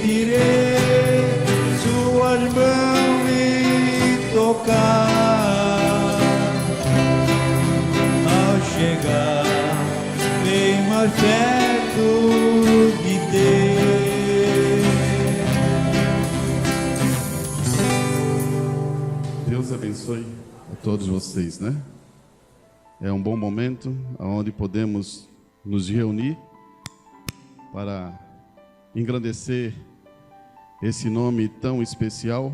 sentirei suas mãos me tocar. Ao chegar bem mais perto de Deus. Deus abençoe a todos vocês, né? É um bom momento onde podemos nos reunir para engrandecer esse nome tão especial,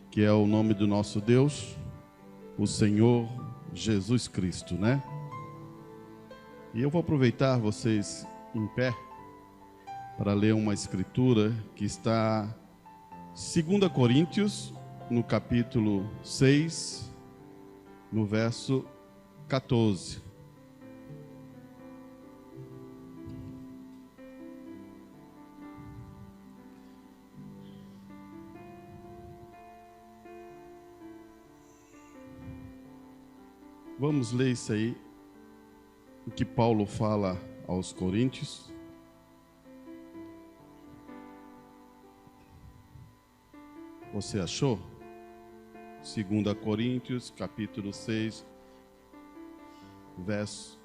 que é o nome do nosso Deus, o Senhor Jesus Cristo, né? E eu vou aproveitar vocês em pé para ler uma escritura que está em 2 Coríntios, no capítulo 6, no verso 14. Vamos ler isso aí, o que Paulo fala aos Coríntios. Você achou? 2 Coríntios, capítulo 6,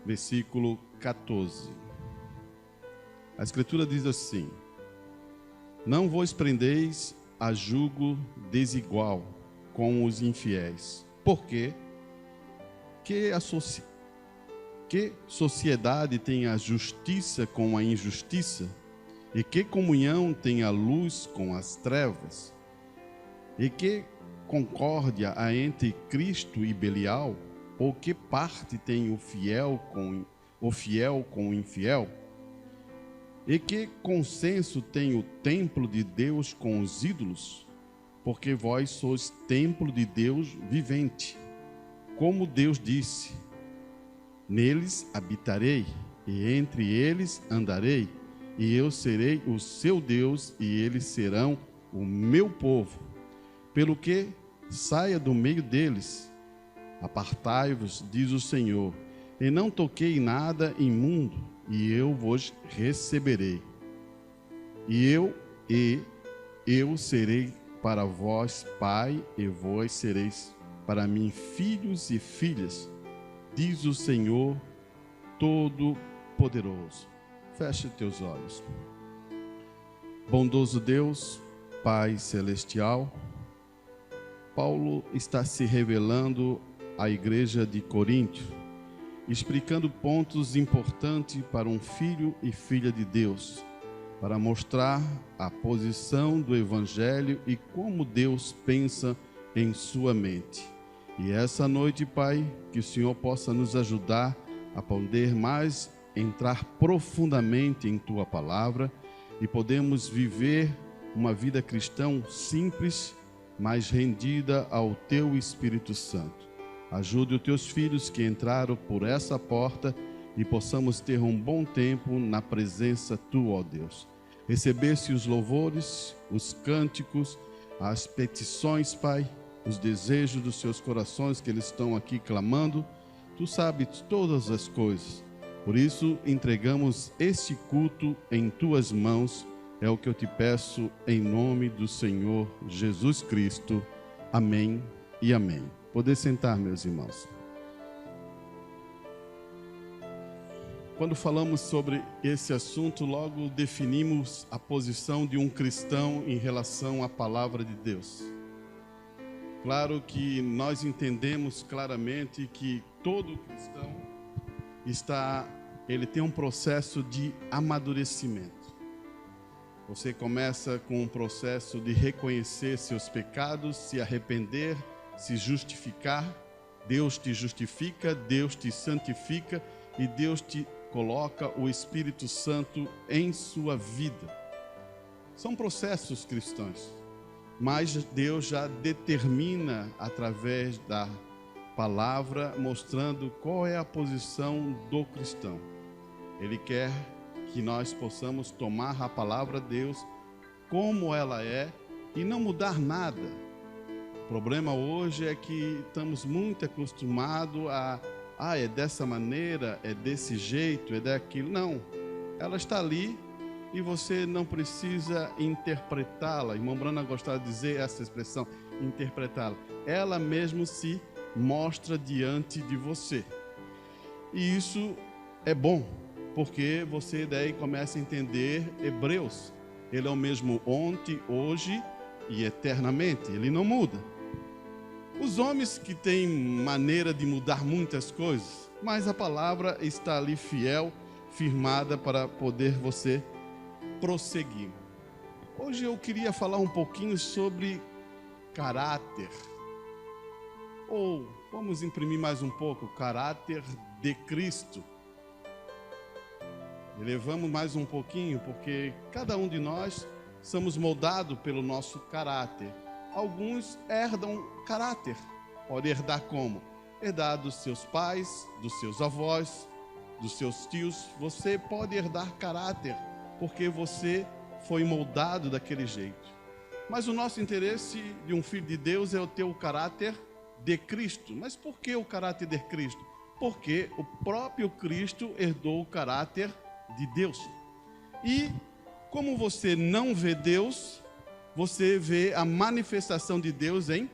versículo 14. A escritura diz assim: não vos prendeis a julgo desigual com os infiéis. Por quê? Que sociedade tem a justiça com a injustiça? E que comunhão tem a luz com as trevas? E que concórdia há entre Cristo e Belial? Ou que parte tem o fiel com o infiel? E que consenso tem o templo de Deus com os ídolos? Porque vós sois templo de Deus vivente. Como Deus disse: neles habitarei, e entre eles andarei, e eu serei o seu Deus, e eles serão o meu povo. Pelo que saia do meio deles, apartai-vos, diz o Senhor, e não toquei nada imundo, e eu vos receberei. E eu serei para vós pai, e vós sereis para mim filhos e filhas, diz o Senhor Todo-Poderoso. Feche teus olhos. Bondoso Deus, Pai Celestial, Paulo está se revelando à igreja de Corinto, explicando pontos importantes para um filho e filha de Deus, para mostrar a posição do Evangelho e como Deus pensa em sua mente. E essa noite, Pai, que o Senhor possa nos ajudar a poder mais entrar profundamente em Tua Palavra e podemos viver uma vida cristã simples, mas rendida ao Teu Espírito Santo. Ajude os Teus filhos que entraram por essa porta e possamos ter um bom tempo na presença Tua, ó Deus. Recebesse os louvores, os cânticos, as petições, Pai, os desejos dos seus corações que eles estão aqui clamando. Tu sabes todas as coisas. Por isso, entregamos este culto em Tuas mãos. É o que eu te peço em nome do Senhor Jesus Cristo. Amém e amém. Poder sentar, meus irmãos. Quando falamos sobre esse assunto, logo definimos a posição de um cristão em relação à palavra de Deus. Claro que nós entendemos claramente que todo cristão ele tem um processo de amadurecimento. Você começa com um processo de reconhecer seus pecados, se arrepender, se justificar. Deus te justifica, Deus te santifica e Deus te coloca o Espírito Santo em sua vida. São processos cristãos. Mas Deus já determina através da palavra, mostrando qual é a posição do cristão. Ele quer que nós possamos tomar a palavra de Deus como ela é e não mudar nada. O problema hoje é que estamos muito acostumados é dessa maneira, é desse jeito, é daquilo. Não, ela está ali e você não precisa interpretá-la. Irmão Brana gostava de dizer essa expressão, interpretá-la. Ela mesmo se mostra diante de você. E isso é bom, porque você daí começa a entender Hebreus. Ele é o mesmo ontem, hoje e eternamente. Ele não muda. Os homens que têm maneira de mudar muitas coisas, mas a palavra está ali fiel, firmada para poder você prosseguir. Hoje eu queria falar um pouquinho sobre caráter. Ou vamos imprimir mais um pouco, caráter de Cristo. Elevamos mais um pouquinho, porque cada um de nós somos moldados pelo nosso caráter. Alguns herdam caráter. Pode herdar como? Herdar dos seus pais, dos seus avós, dos seus tios. Você pode herdar caráter, porque você foi moldado daquele jeito. Mas o nosso interesse de um filho de Deus é ter o caráter de Cristo. Mas por que o caráter de Cristo? Porque o próprio Cristo herdou o caráter de Deus. E como você não vê Deus, você vê a manifestação de Deus em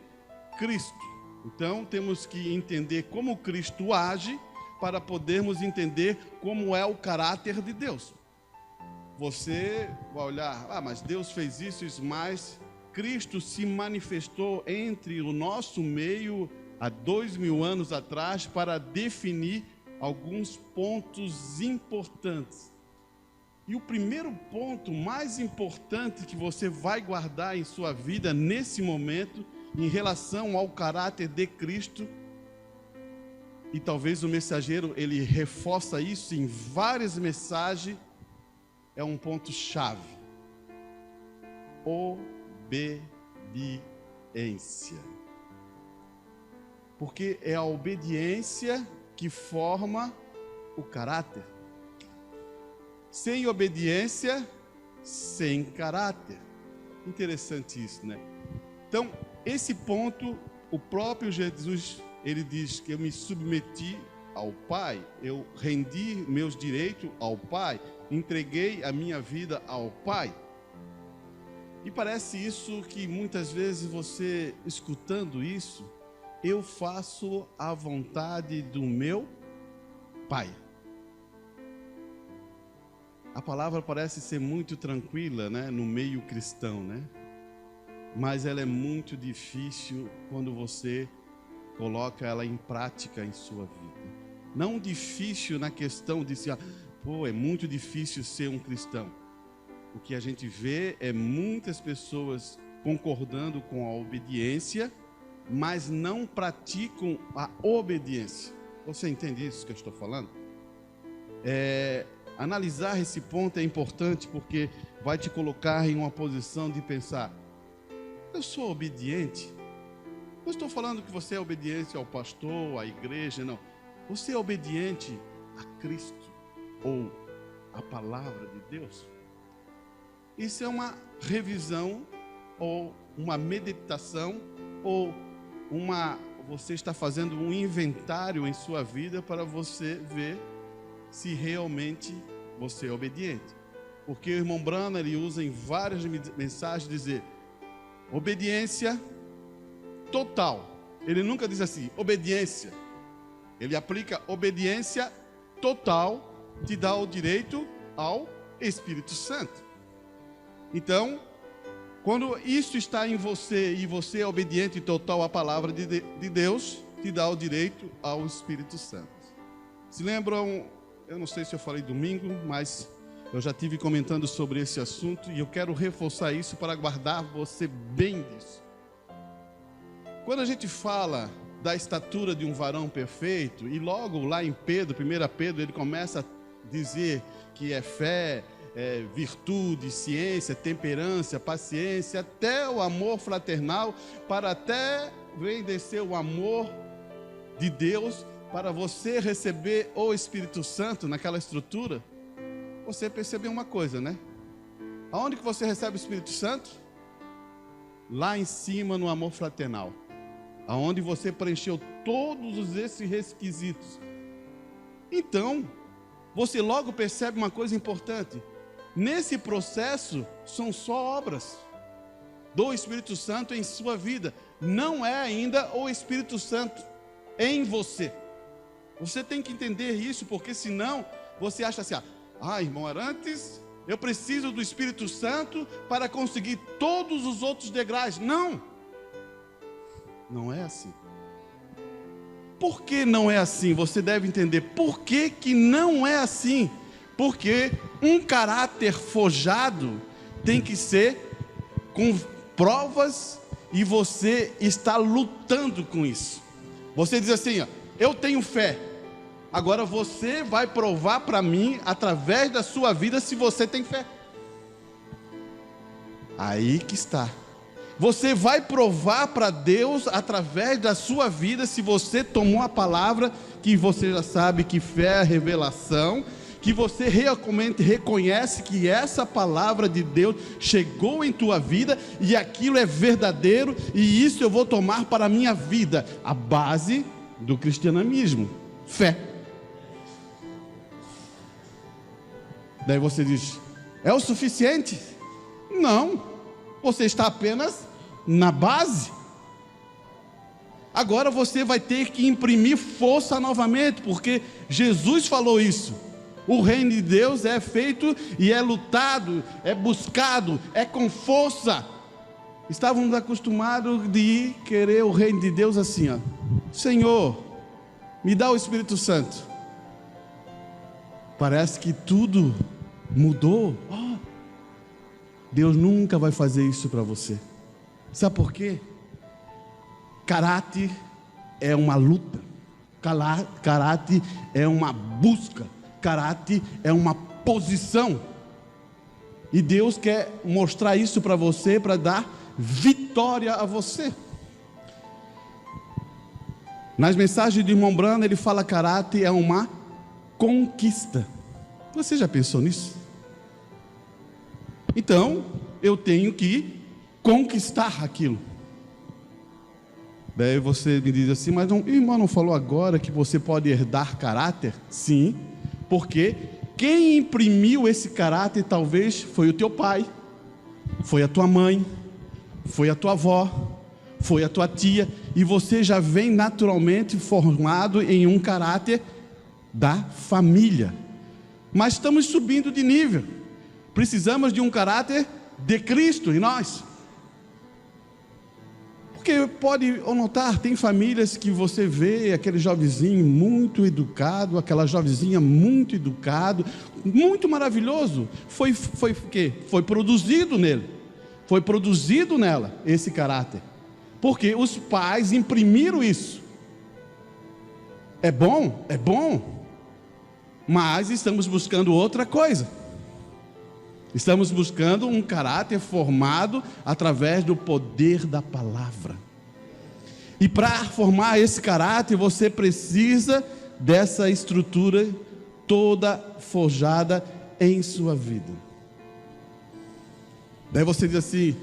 Cristo. Então temos que entender como Cristo age para podermos entender como é o caráter de Deus. Você vai olhar, mas Deus fez isso, mas Cristo se manifestou entre o nosso meio há 2000 anos atrás para definir alguns pontos importantes. E o primeiro ponto mais importante que você vai guardar em sua vida nesse momento, em relação ao caráter de Cristo, e talvez o mensageiro ele reforça isso em várias mensagens, é um ponto chave: obediência. Porque é a obediência que forma o caráter. Sem obediência, sem caráter. Interessante isso, né? Então, esse ponto, o próprio Jesus, ele diz que eu me submeti ao Pai, eu rendi meus direitos ao Pai, entreguei a minha vida ao Pai. E parece isso que muitas vezes você, escutando isso, eu faço a vontade do meu Pai. A palavra parece ser muito tranquila, né, no meio cristão, né? Mas ela é muito difícil quando você coloca ela em prática em sua vida. Não difícil na questão de se, é muito difícil ser um cristão. O que a gente vê é muitas pessoas concordando com a obediência, mas não praticam a obediência. Você entende isso que eu estou falando? Analisar esse ponto é importante, porque vai te colocar em uma posição de pensar: eu sou obediente? Não estou falando que você é obediente ao pastor, à igreja, não. Você é obediente a Cristo ou a palavra de Deus? Isso é uma revisão ou uma meditação ou você está fazendo um inventário em sua vida para você ver se realmente você é obediente. Porque o irmão Brana, ele usa em várias mensagens dizer obediência total. Ele nunca diz assim, obediência. Ele aplica obediência total, te dá o direito ao Espírito Santo. Então, quando isso está em você e você é obediente total à palavra de Deus, te dá o direito ao Espírito Santo. Se lembram, eu não sei se eu falei domingo, mas eu já estive comentando sobre esse assunto e eu quero reforçar isso para guardar você bem disso. Quando a gente fala da estatura de um varão perfeito, e logo lá em Pedro, 1 Pedro, ele começa a dizer que é fé, virtude, ciência, temperança, paciência, até o amor fraternal, para até vencer o amor de Deus, para você receber o Espírito Santo naquela estrutura. Você percebeu uma coisa, né? Aonde que você recebe o Espírito Santo? Lá em cima, no amor fraternal, aonde você preencheu todos esses requisitos. Então, você logo percebe uma coisa importante: nesse processo são só obras do Espírito Santo em sua vida. Não é ainda o Espírito Santo em você. Você tem que entender isso, porque senão você acha assim: irmão Arantes, eu preciso do Espírito Santo para conseguir todos os outros degraus. Não, não é assim. Por que não é assim? Você deve entender por que que não é assim. Porque um caráter forjado tem que ser com provas, e você está lutando com isso. Você diz assim: eu tenho fé. Agora você vai provar para mim, através da sua vida, se você tem fé. Aí que está. Você vai provar para Deus, através da sua vida, se você tomou a palavra, que você já sabe que fé é a revelação, que você realmente reconhece que essa palavra de Deus chegou em tua vida, e aquilo é verdadeiro, e isso eu vou tomar para a minha vida. A base do cristianismo, fé. Daí você diz: é o suficiente? Não, você está apenas na base. Agora você vai ter que imprimir força novamente, porque Jesus falou isso. O reino de Deus é feito e é lutado, é buscado, é com força. Estávamos acostumados de querer o reino de Deus assim: Senhor, me dá o Espírito Santo. Parece que tudo mudou. Deus nunca vai fazer isso para você. Sabe por quê? Caráter é uma luta. Caráter é uma busca. Caráter é uma posição. E Deus quer mostrar isso para você, para dar vitória a você. Nas mensagens de irmão Brando, ele fala: caráter é uma conquista. Você já pensou nisso? Então, eu tenho que conquistar aquilo. Daí você me diz assim: mas o irmão não falou agora que você pode herdar caráter? Sim, porque quem imprimiu esse caráter talvez foi o teu pai, foi a tua mãe, foi a tua avó, foi a tua tia, e você já vem naturalmente formado em um caráter da família. Mas estamos subindo de nível, precisamos de um caráter de Cristo em nós. Porque pode notar, tem famílias que você vê aquele jovenzinho muito educado, aquela jovenzinha muito educado, muito maravilhoso. Foi o quê? Foi produzido nele, foi produzido nela esse caráter, porque os pais imprimiram isso. É bom, mas estamos buscando outra coisa. Estamos buscando um caráter formado através do poder da palavra. E para formar esse caráter, você precisa dessa estrutura toda forjada em sua vida. Daí você diz assim: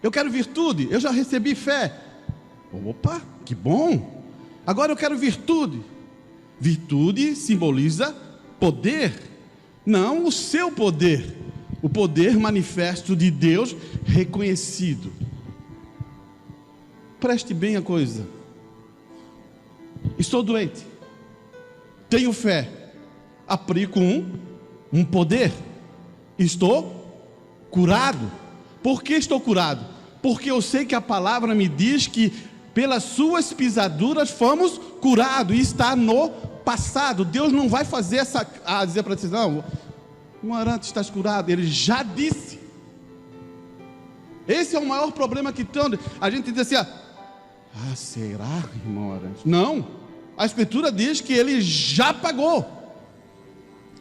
eu quero virtude, eu já recebi fé. Opa, que bom! Agora eu quero virtude. Virtude simboliza poder, não o seu poder. O poder manifesto de Deus reconhecido. Preste bem a coisa. Estou doente, tenho fé, aplico um poder. Estou curado. Por que estou curado? Porque eu sei que a palavra me diz que pelas suas pisaduras fomos curados, e está no passado. Deus não vai fazer dizer para você: não, irmão Arantes, estás curado. Ele já disse. Esse é o maior problema que tem. A gente diz assim: será, irmão Arantes? Não, a Escritura diz que Ele já pagou,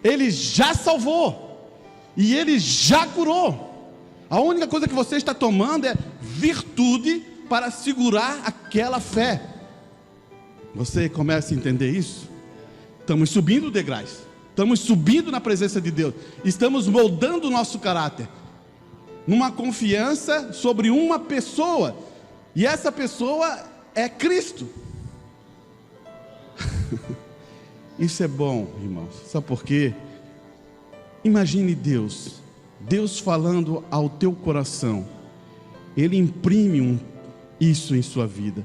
Ele já salvou, e Ele já curou. A única coisa que você está tomando é virtude para segurar aquela fé. Você começa a entender isso? Estamos subindo degraus, estamos subindo na presença de Deus, estamos moldando o nosso caráter, numa confiança sobre uma pessoa, e essa pessoa é Cristo. Isso é bom, irmãos. Sabe por quê? Imagine Deus Deus falando ao teu coração, Ele imprime isso em sua vida.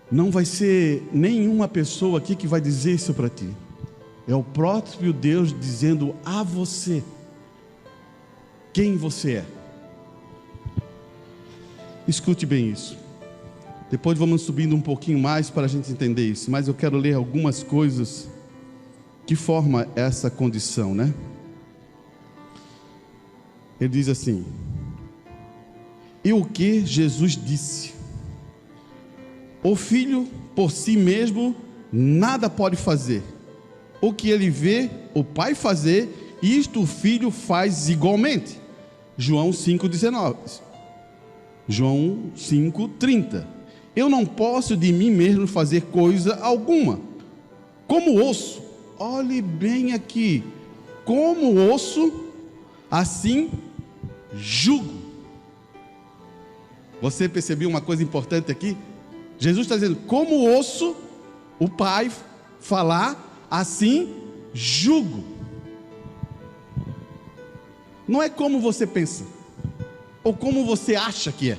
Não vai ser nenhuma pessoa aqui que vai dizer isso para ti. É o próprio Deus dizendo a você quem você é. Escute bem isso. Depois vamos subindo um pouquinho mais para a gente entender isso. Mas eu quero ler algumas coisas que formam essa condição, né? Ele diz assim: e o que Jesus disse? O filho por si mesmo nada pode fazer. O que ele vê o pai fazer, isto o filho faz igualmente. João 5,19. João 5,30. Eu não posso de mim mesmo fazer coisa alguma. Como osso, olhe bem aqui, como osso, assim julgo. Você percebeu uma coisa importante aqui? Jesus está dizendo, como osso, o Pai falar, assim julgo. Não é como você pensa, ou como você acha que é.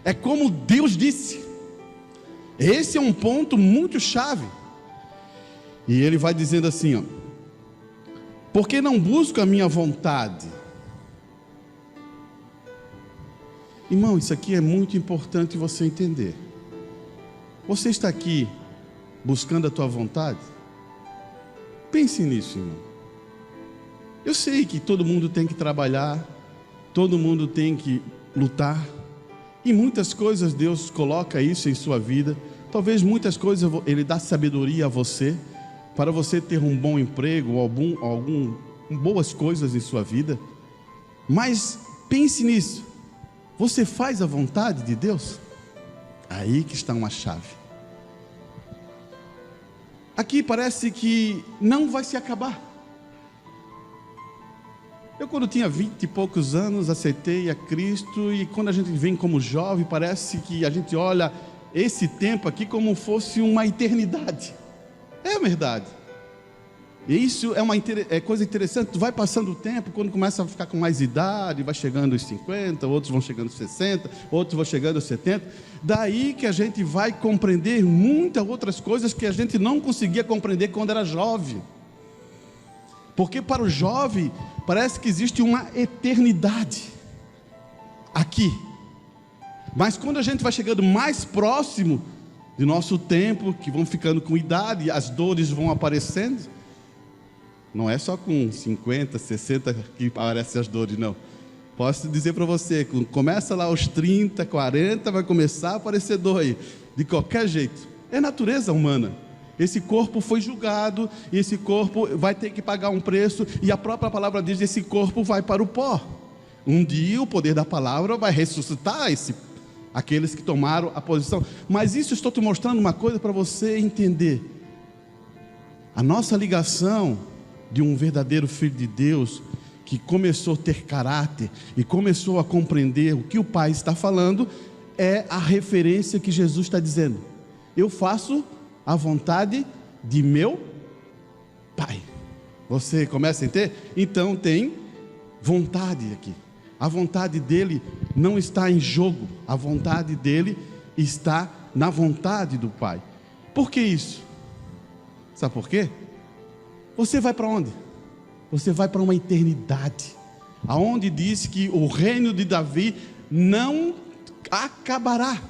É como Deus disse. Esse é um ponto muito chave. E ele vai dizendo assim, ó: porque não busco a minha vontade. Irmão, isso aqui é muito importante você entender. Você está aqui buscando a tua vontade? Pense nisso, irmão. Eu sei que todo mundo tem que trabalhar, todo mundo tem que lutar, e muitas coisas Deus coloca isso em sua vida. Talvez muitas coisas Ele dá sabedoria a você, para você ter um bom emprego, boas coisas em sua vida. Mas pense nisso. Você faz a vontade de Deus? Aí que está uma chave. Aqui parece que não vai se acabar. Eu, quando tinha 20 e poucos anos, aceitei a Cristo, e quando a gente vem como jovem, parece que a gente olha esse tempo aqui como fosse uma eternidade. É verdade. E isso é coisa interessante. Tu vai passando o tempo, quando começa a ficar com mais idade, vai chegando aos 50, outros vão chegando aos 60, outros vão chegando aos 70. Daí que a gente vai compreender muitas outras coisas que a gente não conseguia compreender quando era jovem. Porque para o jovem parece que existe uma eternidade aqui. Mas quando a gente vai chegando mais próximo de nosso tempo, que vão ficando com idade, as dores vão aparecendo. Não é só com 50, 60 que aparecem as dores, não. Posso dizer para você, quando começa lá aos 30, 40, vai começar a aparecer dor aí. De qualquer jeito. É natureza humana. Esse corpo foi julgado, e esse corpo vai ter que pagar um preço, e a própria palavra diz que esse corpo vai para o pó. Um dia o poder da palavra vai ressuscitar aqueles que tomaram a posição. Mas isso, estou te mostrando uma coisa para você entender. A nossa ligação de um verdadeiro filho de Deus, que começou a ter caráter e começou a compreender o que o Pai está falando, é a referência que Jesus está dizendo: eu faço a vontade de meu Pai. Você começa a entender? Então tem vontade aqui. A vontade dele não está em jogo, a vontade dele está na vontade do Pai. Por que isso? Sabe por quê? Você vai para onde? Você vai para uma eternidade, aonde diz que o reino de Davi não acabará.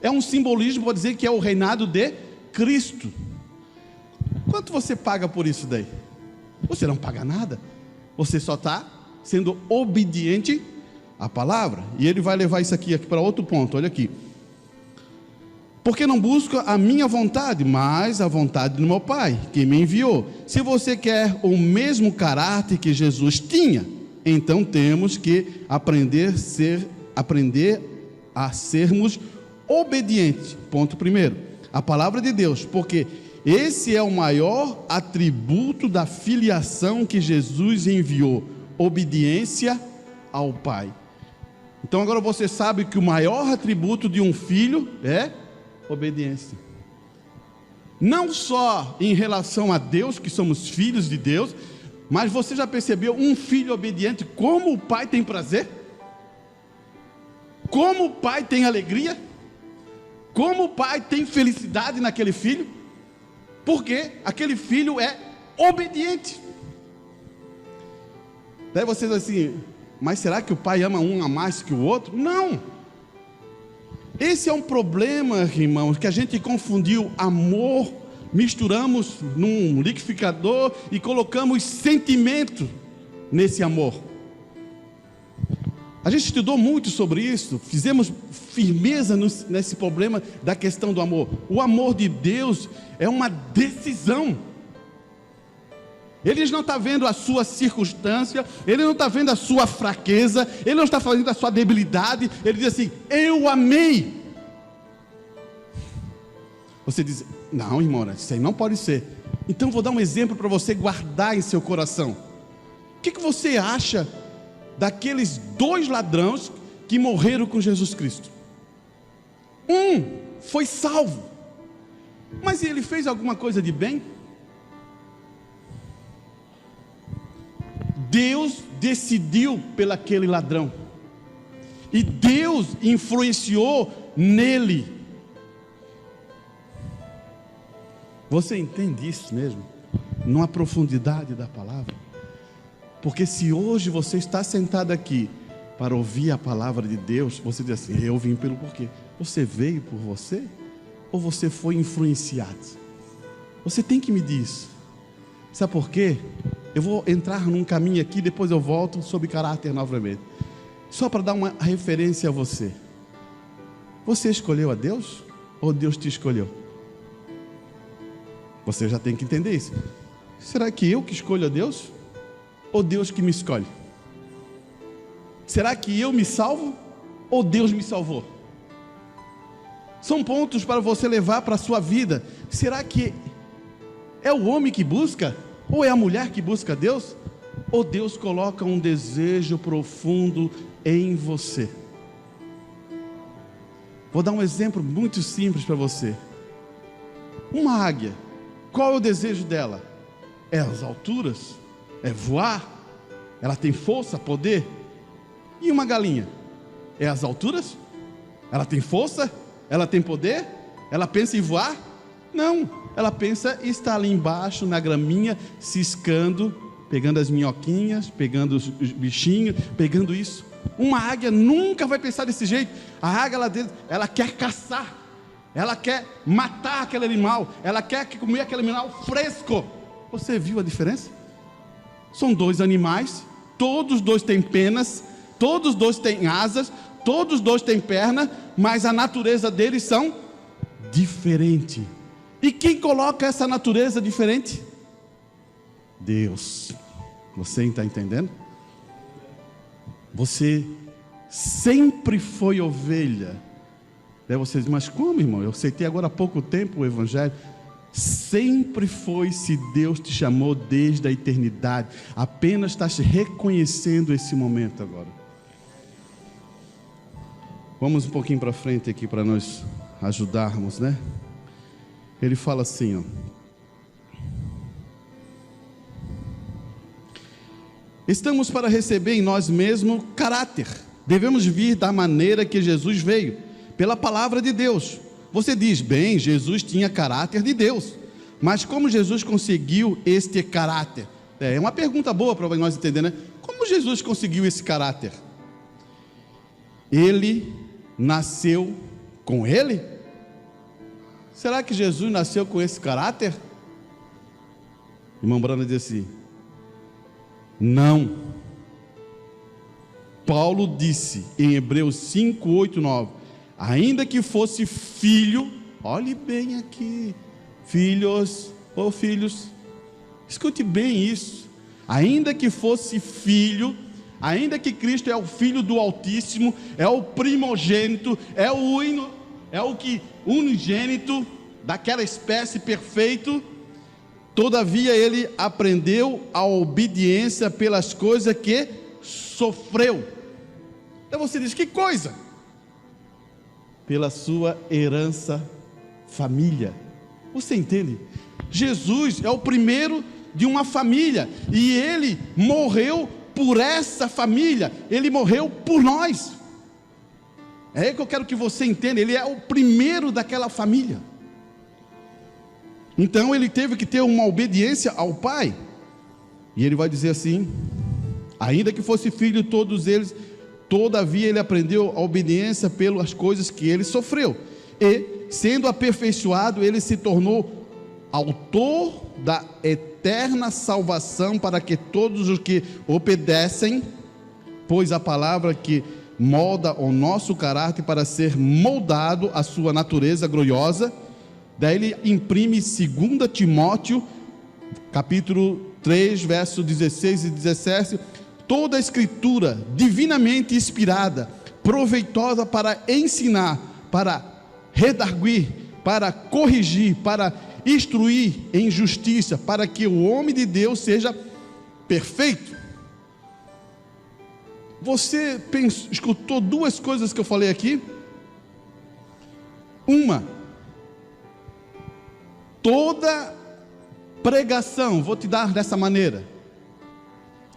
É um simbolismo para dizer que é o reinado de Cristo. Quanto você paga por isso daí? Você não paga nada. Você só está sendo obediente à palavra. E ele vai levar isso aqui para outro ponto. Olha aqui. Porque não busco a minha vontade, mas a vontade do meu Pai, que me enviou. Se você quer o mesmo caráter que Jesus tinha, então temos que aprender a sermos obedientes. Ponto primeiro, a palavra de Deus, porque esse é o maior atributo da filiação que Jesus enviou, obediência ao Pai. Então agora você sabe que o maior atributo de um filho é obediência. Não só em relação a Deus, que somos filhos de Deus, Mas você já percebeu um filho obediente, como o pai tem prazer? Como o pai tem alegria? Como o pai tem felicidade naquele filho? Porque aquele filho é obediente. Daí você diz assim, mas será que o pai ama um a mais que o outro? Não. Esse é um problema, irmãos, que a gente confundiu amor, misturamos num liquidificador e colocamos sentimento nesse amor. A gente estudou muito sobre isso, fizemos firmeza nesse problema da questão do amor. O amor de Deus é uma decisão. Ele não está vendo a sua circunstância, Ele não está vendo a sua fraqueza, Ele não está vendo a sua debilidade. Ele diz assim, eu amei. Você diz, não, irmão, isso aí não pode ser. Então vou dar um exemplo para você guardar em seu coração. O que você acha daqueles 2 ladrões que morreram com Jesus Cristo? Um foi salvo, mas ele fez alguma coisa de bem? Deus decidiu pelaquele ladrão, e Deus influenciou nele. Você entende isso mesmo? Numa profundidade da palavra? Porque se hoje você está sentado aqui para ouvir a palavra de Deus, você diz assim, eu vim pelo porquê. Você veio por você? Ou você foi influenciado? Você tem que medir isso. Sabe por quê? Eu vou entrar num caminho aqui, depois eu volto sobre caráter novamente. Só para dar uma referência a você. Você escolheu a Deus? Ou Deus te escolheu? Você já tem que entender isso. Será que eu que escolho a Deus? Ou Deus que me escolhe? Será que eu me salvo? Ou Deus me salvou? São pontos para você levar para a sua vida. Será que é o homem que busca? Ou é a mulher que busca Deus? Ou Deus coloca um desejo profundo em você? Vou dar um exemplo muito simples para você. Uma águia, qual é o desejo dela? É as alturas? É voar? Ela tem força, poder? E uma galinha? É as alturas? Ela tem força? Ela tem poder? Ela pensa em voar? Não, ela pensa em estar ali embaixo na graminha, ciscando, pegando as minhoquinhas, pegando os bichinhos, pegando isso. Uma águia nunca vai pensar desse jeito. A águia lá dentro, ela quer caçar, ela quer matar aquele animal, ela quer comer aquele animal fresco. Você viu a diferença? São 2 animais, todos 2 têm penas, todos 2 têm asas, todos 2 têm perna, mas a natureza deles são diferente. E quem coloca essa natureza diferente? Deus. Você está entendendo? Você sempre foi ovelha. Daí você diz, mas como, irmão? Eu aceitei agora há pouco tempo o Evangelho. Sempre foi, se Deus te chamou desde a eternidade. Apenas está reconhecendo esse momento agora. Vamos um pouquinho para frente aqui para nós ajudarmos, né? Ele fala assim, ó. Estamos para receber em nós mesmos caráter. Devemos vir da maneira que Jesus veio, pela palavra de Deus. Você diz, bem, Jesus tinha caráter de Deus, mas como Jesus conseguiu este caráter? É uma pergunta boa para nós entender, né? Como Jesus conseguiu esse caráter? Ele nasceu com ele? Será que Jesus nasceu com esse caráter? Irmão Brana diz assim, não. Paulo disse em Hebreus 5, 8, 9, ainda que fosse filho, olhe bem aqui, filhos, escute bem isso, ainda que fosse filho, ainda que Cristo é o Filho do Altíssimo, é o primogênito, é o unigênito daquela espécie perfeito, todavia ele aprendeu a obediência pelas coisas que sofreu. Então você diz, que coisa? Pela sua herança família. Você entende? Jesus é o primeiro de uma família, e ele morreu por essa família, ele morreu por nós. É aí que eu quero que você entenda, ele é o primeiro daquela família. Então ele teve que ter uma obediência ao Pai, e ele vai dizer assim: ainda que fosse filho de todos eles, todavia ele aprendeu a obediência pelas coisas que ele sofreu, e sendo aperfeiçoado, ele se tornou autor da eterna salvação para que todos os que obedecem, pois a palavra que molda o nosso caráter para ser moldado à sua natureza gloriosa. Daí ele imprime 2 Timóteo, capítulo 3, versos 16 e 17, toda a escritura divinamente inspirada, proveitosa para ensinar, para redarguir, para corrigir, para instruir em justiça, para que o homem de Deus seja perfeito. Você escutou duas coisas que eu falei aqui? Uma, toda pregação, vou te dar dessa maneira,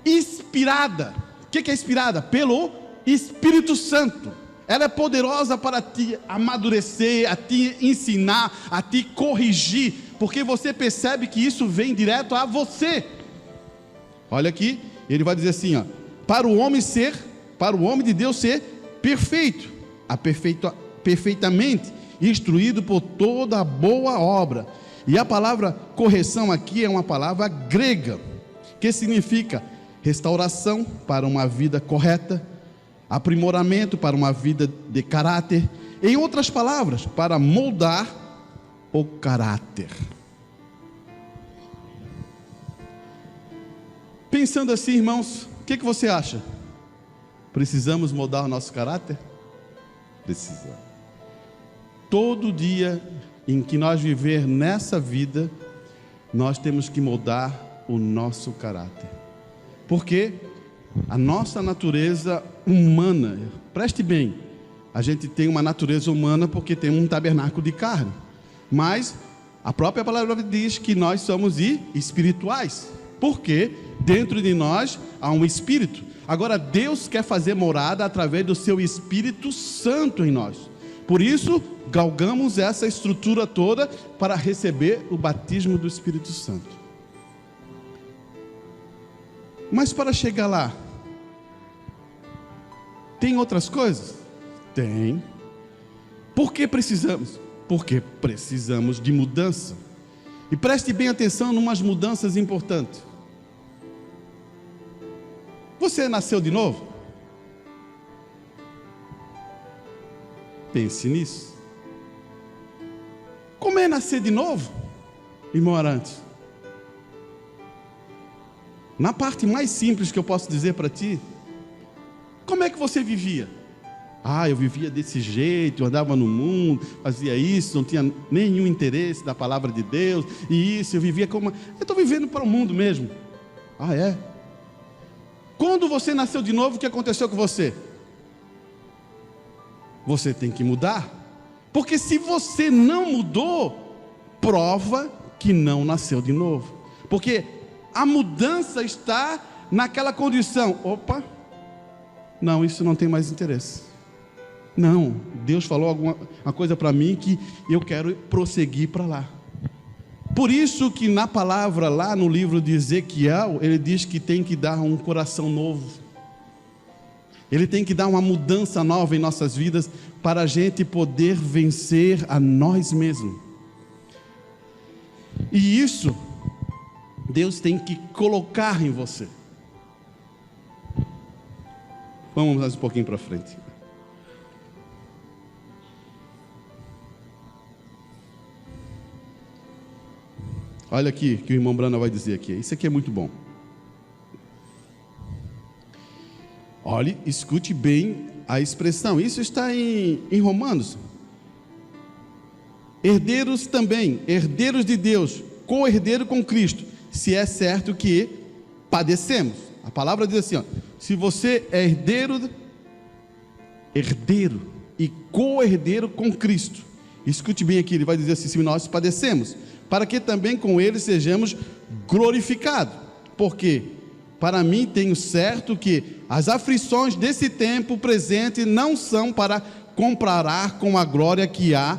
inspirada. O que é inspirada? Pelo Espírito Santo. Ela é poderosa para te amadurecer, a te ensinar, a te corrigir, porque você percebe que isso vem direto a você. Olha aqui, ele vai dizer assim, ó: para o homem de Deus ser perfeito, perfeitamente instruído por toda boa obra. E a palavra correção aqui é uma palavra grega, que significa restauração para uma vida correta, aprimoramento para uma vida de caráter, em outras palavras, para moldar o caráter. Pensando assim, irmãos, o que você acha? Precisamos moldar o nosso caráter? Precisamos. Todo dia em que nós viver nessa vida, nós temos que moldar o nosso caráter, porque a nossa natureza humana, preste bem, a gente tem uma natureza humana porque tem um tabernáculo de carne, mas a própria palavra diz que nós somos espirituais, porque dentro de nós há um espírito. Agora Deus quer fazer morada através do seu Espírito Santo em nós, por isso galgamos essa estrutura toda para receber o batismo do Espírito Santo. Mas para chegar lá, tem outras coisas? Tem. Por que precisamos? Porque precisamos de mudança. E preste bem atenção em umas mudanças importantes. Você nasceu de novo? Pense nisso. Como é nascer de novo, irmão Arantes? Na parte mais simples que eu posso dizer para ti, como é que você vivia? Eu vivia desse jeito, eu andava no mundo, fazia isso, não tinha nenhum interesse da palavra de Deus, e isso, eu vivia como... Eu estou vivendo para o mundo mesmo. É? Quando você nasceu de novo, o que aconteceu com você? Você tem que mudar, porque se você não mudou, prova que não nasceu de novo, porque a mudança está naquela condição: opa, não, isso não tem mais interesse. Não, Deus falou alguma coisa para mim que eu quero prosseguir para lá. Por isso que na palavra lá no livro de Ezequiel, ele diz que tem que dar um coração novo. Ele tem que dar uma mudança nova em nossas vidas, para a gente poder vencer a nós mesmos. E isso, Deus tem que colocar em você. Vamos mais um pouquinho para frente. Olha aqui que o irmão Brana vai dizer aqui. Isso aqui é muito bom. Olhe, escute bem a expressão. Isso está em Romanos. Herdeiros também, herdeiros de Deus, co-herdeiro com Cristo, se é certo que padecemos. A palavra diz assim, se você é herdeiro e co-herdeiro com Cristo, escute bem aqui, ele vai dizer assim: se nós padecemos, para que também com ele sejamos glorificados. Porque para mim tenho certo que as aflições desse tempo presente não são para comparar com a glória que há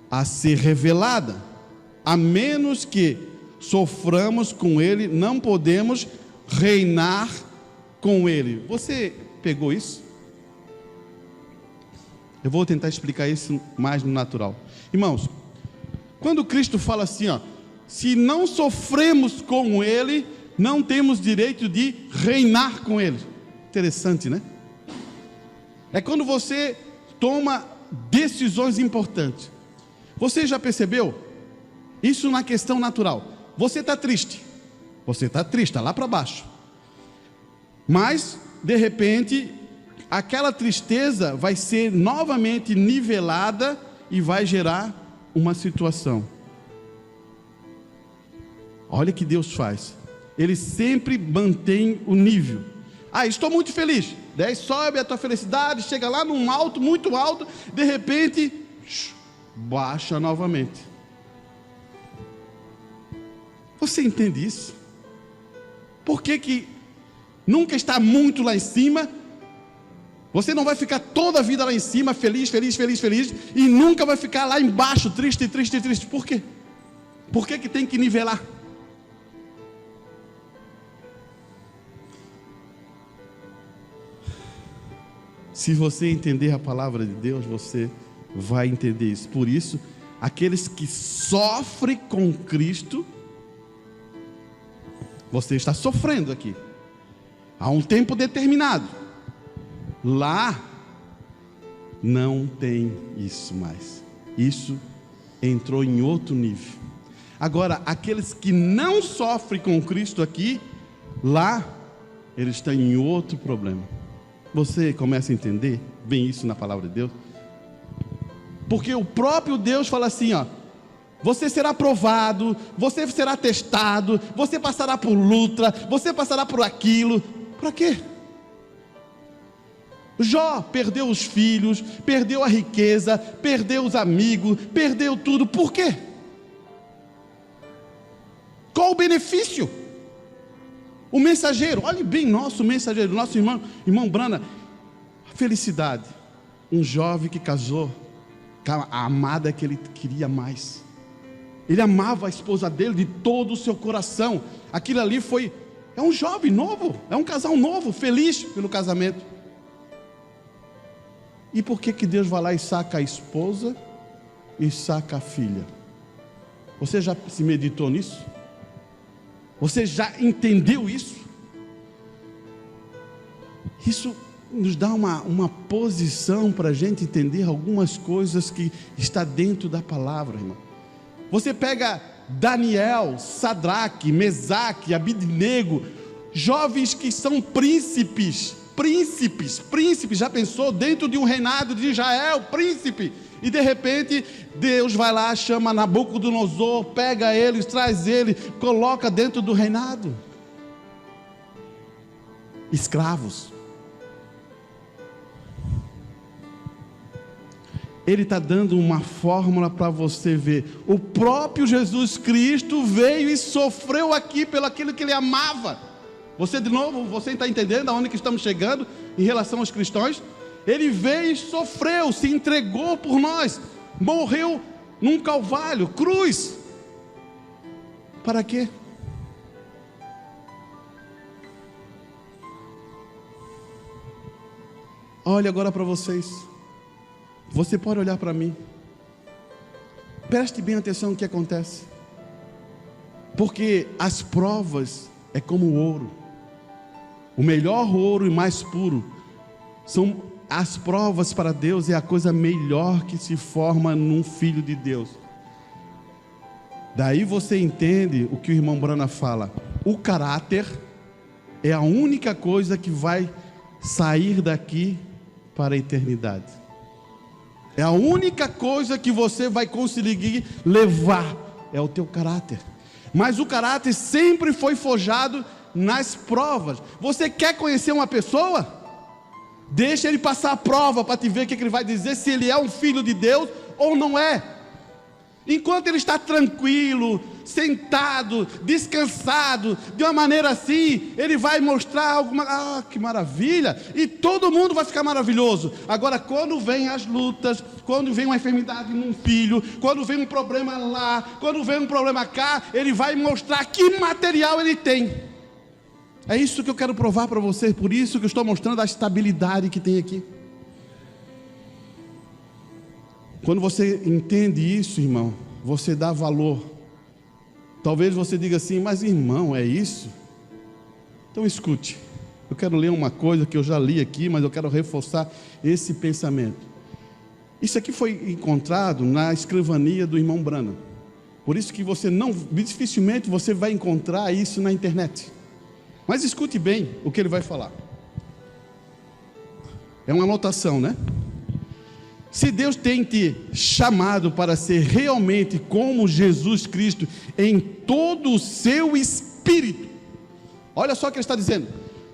a ser revelada. A menos que soframos com ele, não podemos reinar com ele. Você pegou isso? Eu vou tentar explicar isso mais no natural. Irmãos, quando Cristo fala assim, ó, se não sofremos com ele, não temos direito de reinar com ele. Interessante, né? É quando você toma decisões importantes. Você já percebeu? Isso na questão natural. Você está triste. Você está triste, está lá para baixo. Mas, de repente, aquela tristeza vai ser novamente nivelada e vai gerar uma situação. Olha o que Deus faz. Ele sempre mantém o nível. Estou muito feliz. Daí sobe a tua felicidade, chega lá num alto, muito alto, de repente, baixa novamente. Você entende isso? Por que nunca está muito lá em cima? Você não vai ficar toda a vida lá em cima, feliz, feliz, feliz, feliz, e nunca vai ficar lá embaixo, triste, triste, triste. Por quê? Por que tem que nivelar? Se você entender a palavra de Deus, você vai entender isso. Por isso, aqueles que sofrem com Cristo, você está sofrendo aqui, há um tempo determinado. Lá, não tem isso mais. Isso entrou em outro nível. Agora, aqueles que não sofrem com Cristo aqui, lá, eles estão em outro problema. Você começa a entender bem isso na palavra de Deus? Porque o próprio Deus fala assim, ó, você será provado, você será testado, você passará por luta, você passará por aquilo. Para quê? Jó perdeu os filhos, perdeu a riqueza, perdeu os amigos, perdeu tudo. Por quê? Qual o benefício? O mensageiro, olhe bem, nosso mensageiro, nosso irmão Brana, felicidade. Um jovem que casou com a amada que ele queria mais. Ele amava a esposa dele de todo o seu coração. Aquilo ali é um jovem novo, é um casal novo, feliz pelo casamento. E por que Deus vai lá e saca a esposa e saca a filha? Você já se meditou nisso? Você já entendeu isso? Isso nos dá uma posição para a gente entender algumas coisas que está dentro da palavra, irmão. Você pega Daniel, Sadraque, Mesaque, Abidnego, jovens que são príncipes, já pensou? Dentro de um reinado de Israel, príncipe, e de repente Deus vai lá, chama Nabucodonosor, pega eles, traz ele, coloca dentro do reinado, escravos. Ele está dando uma fórmula para você ver. O próprio Jesus Cristo veio e sofreu aqui pelo aquilo que ele amava. Você de novo, você está entendendo aonde que estamos chegando em relação aos cristãos? Ele veio e sofreu, se entregou por nós, morreu num calvário, cruz. Para quê? Olha agora para vocês. Você pode olhar para mim. Preste bem atenção no que acontece. Porque as provas é como o ouro. O melhor ouro e mais puro são as provas para Deus, é a coisa melhor que se forma num filho de Deus. Daí você entende o que o irmão Brana fala. O caráter é a única coisa que vai sair daqui para a eternidade. É a única coisa que você vai conseguir levar, é o teu caráter. Mas o caráter sempre foi forjado nas provas. Você quer conhecer uma pessoa? Deixa ele passar a prova para te ver o que ele vai dizer, se ele é um filho de Deus ou não é. Enquanto ele está tranquilo, sentado, descansado, de uma maneira assim, ele vai mostrar alguma, que maravilha, e todo mundo vai ficar maravilhoso. Agora, quando vem as lutas, quando vem uma enfermidade num filho, quando vem um problema lá, quando vem um problema cá, ele vai mostrar que material ele tem. É isso que eu quero provar para você, por isso que eu estou mostrando a estabilidade que tem aqui. Quando você entende isso, irmão, você dá valor. Talvez você diga assim, mas irmão, é isso? Então escute, eu quero ler uma coisa que eu já li aqui, mas eu quero reforçar esse pensamento. Isso aqui foi encontrado na escrivania do irmão Branham. Por isso que dificilmente você vai encontrar isso na internet. Mas escute bem o que ele vai falar. É uma anotação, né? Se Deus tem te chamado para ser realmente como Jesus Cristo em todo o seu espírito, olha só o que ele está dizendo.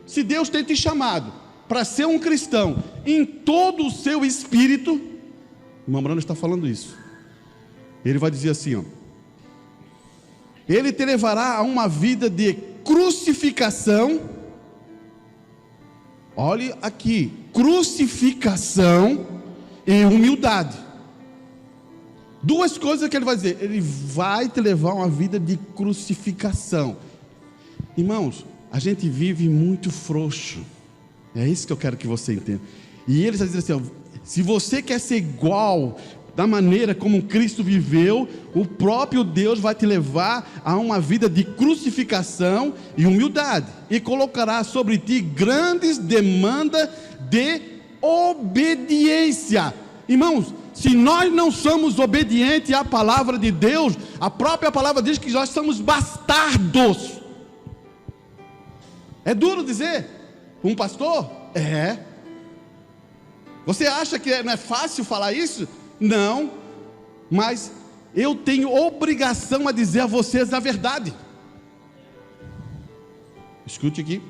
Se Deus tem te chamado para ser um cristão em todo o seu espírito, o irmão Branham está falando isso. Ele vai dizer assim, ó: Ele te levará a uma vida de crucificação. Olhe aqui, crucificação e humildade. Duas coisas que ele vai dizer. Ele vai te levar a uma vida de crucificação. Irmãos, a gente vive muito frouxo. É isso que eu quero que você entenda. E ele está dizendo assim, ó, se você quer ser igual da maneira como Cristo viveu, o próprio Deus vai te levar a uma vida de crucificação e humildade, e colocará sobre ti grandes demandas de obediência. Irmãos, se nós não somos obedientes à palavra de Deus, a própria palavra diz que nós somos bastardos. É duro dizer, um pastor? É. Você acha que não é fácil falar isso? Não, mas eu tenho obrigação a dizer a vocês a verdade. Escute aqui.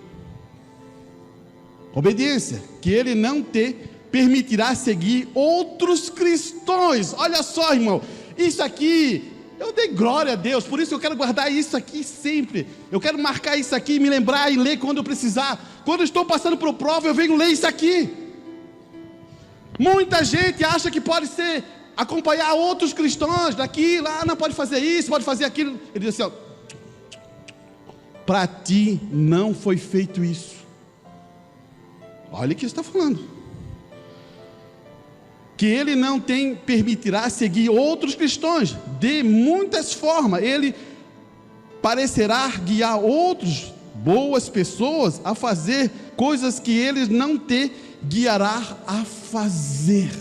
Obediência, que ele não te permitirá seguir outros cristãos. Olha só, irmão, isso aqui, eu dei glória a Deus, por isso eu quero guardar isso aqui sempre. Eu quero marcar isso aqui, me lembrar e ler quando eu precisar. Quando eu estou passando por prova, eu venho ler isso aqui. Muita gente acha que pode ser acompanhar outros cristãos daqui, lá, não pode fazer isso, pode fazer aquilo. Ele diz assim, ó, para ti não foi feito isso. Olha o que ele está falando. Que ele não permitirá seguir outros cristãos de muitas formas. Ele parecerá guiar outros, boas pessoas, a fazer coisas que eles não te guiará a fazer.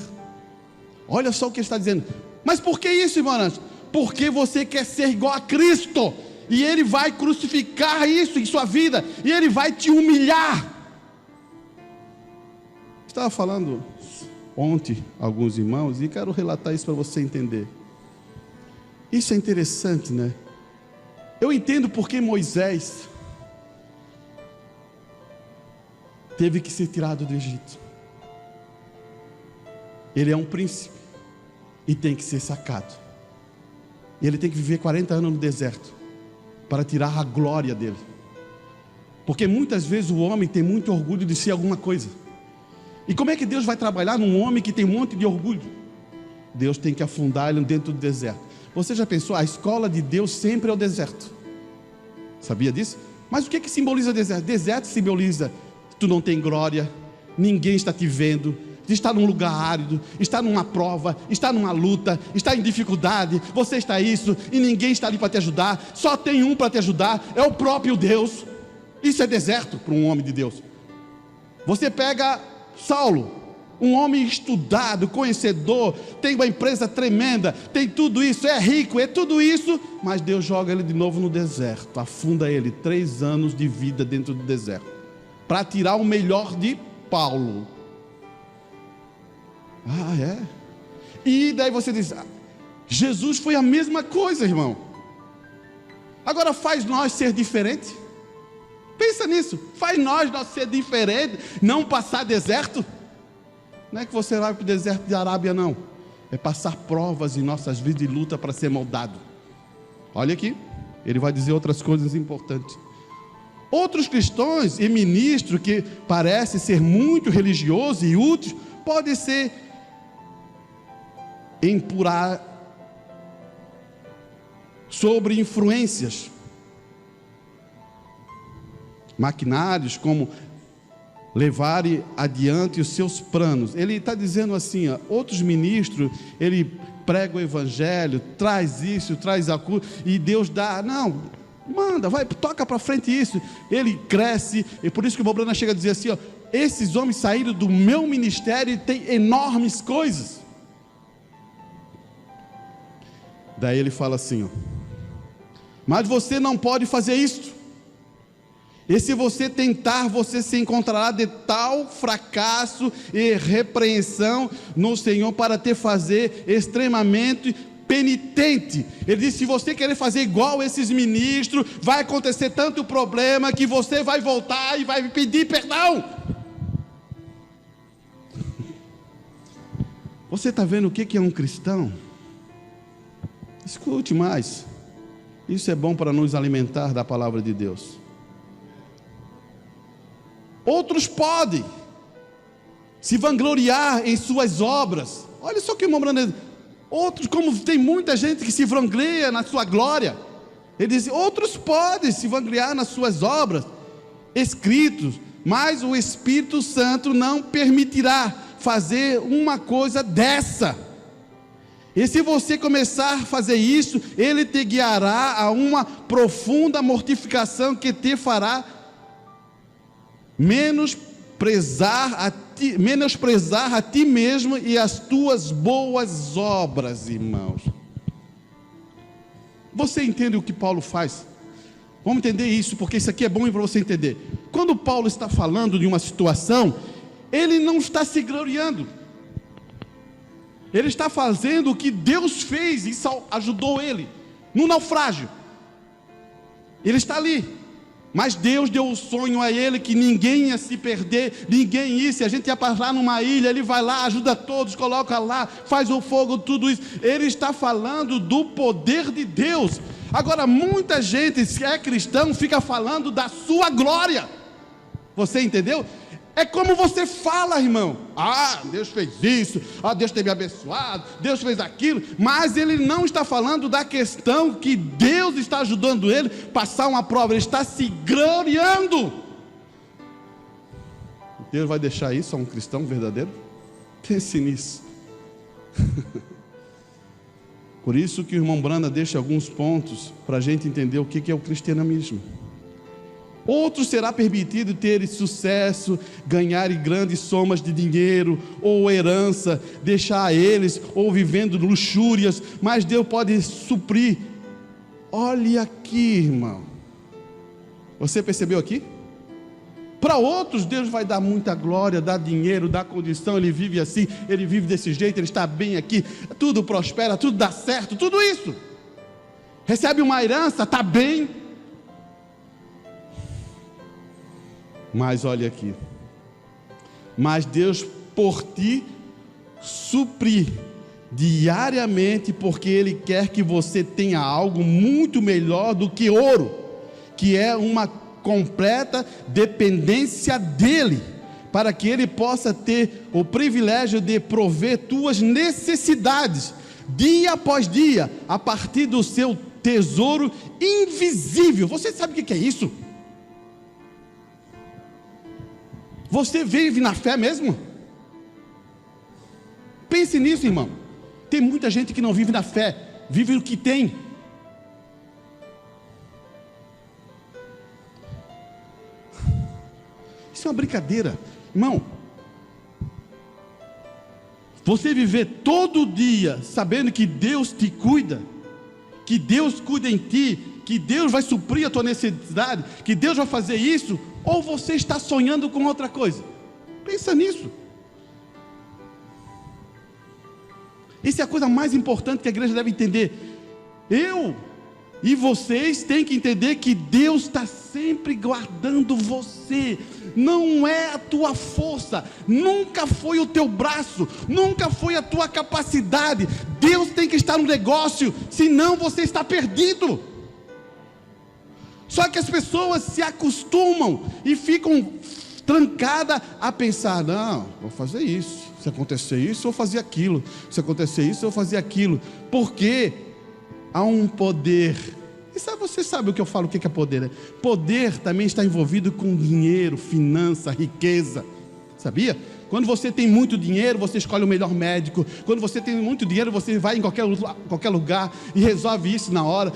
Olha só o que ele está dizendo. Mas por que isso, irmãos? Porque você quer ser igual a Cristo, e ele vai crucificar isso em sua vida, e ele vai te humilhar. Estava falando ontem alguns irmãos, e quero relatar isso para você entender. Isso é interessante, né? Eu entendo porque Moisés teve que ser tirado do Egito. Ele é um príncipe e tem que ser sacado. Ele tem que viver 40 anos no deserto para tirar a glória dele. Porque muitas vezes o homem tem muito orgulho de ser alguma coisa. E como é que Deus vai trabalhar num homem que tem um monte de orgulho? Deus tem que afundar ele dentro do deserto. Você já pensou? A escola de Deus sempre é o deserto. Sabia disso? Mas o que simboliza deserto? Deserto simboliza: tu não tem glória, ninguém está te vendo, está num lugar árido, está numa prova, está numa luta, está em dificuldade, você está isso, e ninguém está ali para te ajudar, só tem um para te ajudar, é o próprio Deus. Isso é deserto para um homem de Deus. Você pega Saulo, um homem estudado, conhecedor, tem uma empresa tremenda, tem tudo isso, é rico, é tudo isso, mas Deus joga ele de novo no deserto, afunda ele, 3 anos de vida dentro do deserto, para tirar o melhor de Paulo. Ah, é? E daí você diz: Jesus foi a mesma coisa, irmão. Agora faz nós ser diferente. Pensa nisso, faz nós ser diferente, não passar deserto. Não é que você vai para o deserto de Arábia, não. é passar provas em nossas vidas e luta para ser moldado. Olha aqui, ele vai dizer outras coisas importantes. Outros cristãos e ministros que parecem ser muito religiosos e úteis, podem ser empurar sobre influências, maquinários, como levarem adiante os seus planos. Ele está dizendo assim, ó, outros ministros, ele prega o evangelho, traz isso, traz aquilo, e Deus dá, não, manda, vai, toca para frente isso, ele cresce, e por isso que o Bobrana chega a dizer assim, ó, esses homens saíram do meu ministério e têm enormes coisas. Daí ele fala assim, ó, mas você não pode fazer isso, e se você tentar, você se encontrará de tal fracasso e repreensão no Senhor para te fazer extremamente penitente. Ele diz, se você querer fazer igual esses ministros, vai acontecer tanto problema que você vai voltar e vai pedir perdão. Você está vendo o que é um cristão? Escute mais. Isso é bom para nos alimentar da palavra de Deus. Outros podem se vangloriar em suas obras. Olha só que irmão, outros, como tem muita gente que se vangloria na sua glória, ele diz, outros podem se vangloriar nas suas obras, escritos, mas o Espírito Santo não permitirá fazer uma coisa dessa. E se você começar a fazer isso, ele te guiará a uma profunda mortificação que te fará menosprezar a ti mesmo e as tuas boas obras, irmãos. Você entende o que Paulo faz? Vamos entender isso, porque isso aqui é bom para você entender. Quando Paulo está falando de uma situação, ele não está se gloriando, ele está fazendo o que Deus fez e ajudou ele no naufrágio. Ele está ali, mas Deus deu o sonho a ele que ninguém ia se perder, ninguém ia, se a gente ia parar numa ilha, ele vai lá, ajuda todos, coloca lá, faz o fogo, tudo isso. Ele está falando do poder de Deus. Agora, muita gente, se é cristão, fica falando da sua glória. Você entendeu? É como você fala, irmão. Ah, Deus fez isso, ah, Deus tem me abençoado, Deus fez aquilo, mas ele não está falando da questão que Deus está ajudando ele a passar uma prova, ele está se gloriando. Deus vai deixar isso a um cristão verdadeiro? Pense nisso. Por isso que o irmão Brana deixa alguns pontos para a gente entender o que é o cristianismo. Outros será permitido ter sucesso, ganhar grandes somas de dinheiro, ou herança, deixar eles, ou vivendo luxúrias, mas Deus pode suprir. Olha aqui, irmão, você percebeu aqui? Para outros Deus vai dar muita glória, dar dinheiro, dar condição, ele vive assim, ele vive desse jeito, ele está bem aqui, tudo prospera, tudo dá certo, tudo isso, recebe uma herança, está bem. Mas olha aqui, mas Deus por ti suprir diariamente, porque Ele quer que você tenha algo muito melhor do que ouro, que é uma completa dependência dEle, para que Ele possa ter o privilégio de prover tuas necessidades, dia após dia, a partir do seu tesouro invisível. Você sabe o que é isso? Você vive na fé mesmo? Pense nisso, irmão. Tem muita gente que não vive na fé, vive o que tem. Isso é uma brincadeira, irmão. Você viver todo dia sabendo que Deus te cuida, que Deus cuida em ti, que Deus vai suprir a tua necessidade, que Deus vai fazer isso, ou você está sonhando com outra coisa? Pensa nisso. Isso é a coisa mais importante que a igreja deve entender. Eu E vocês têm que entender que Deus está sempre guardando você. Não é a tua força, nunca foi o teu braço, nunca foi a tua capacidade. Deus tem que estar no negócio, senão você está perdido. Só que as pessoas se acostumam e ficam trancadas a pensar: não, vou fazer isso, se acontecer isso, eu vou fazer aquilo, se acontecer isso, eu vou fazer aquilo, porque há um poder. E você sabe o que eu falo, o que é poder, né? Poder também está envolvido com dinheiro, finança, riqueza, sabia? Quando você tem muito dinheiro, você escolhe o melhor médico. Quando você tem muito dinheiro, você vai em qualquer lugar e resolve isso na hora.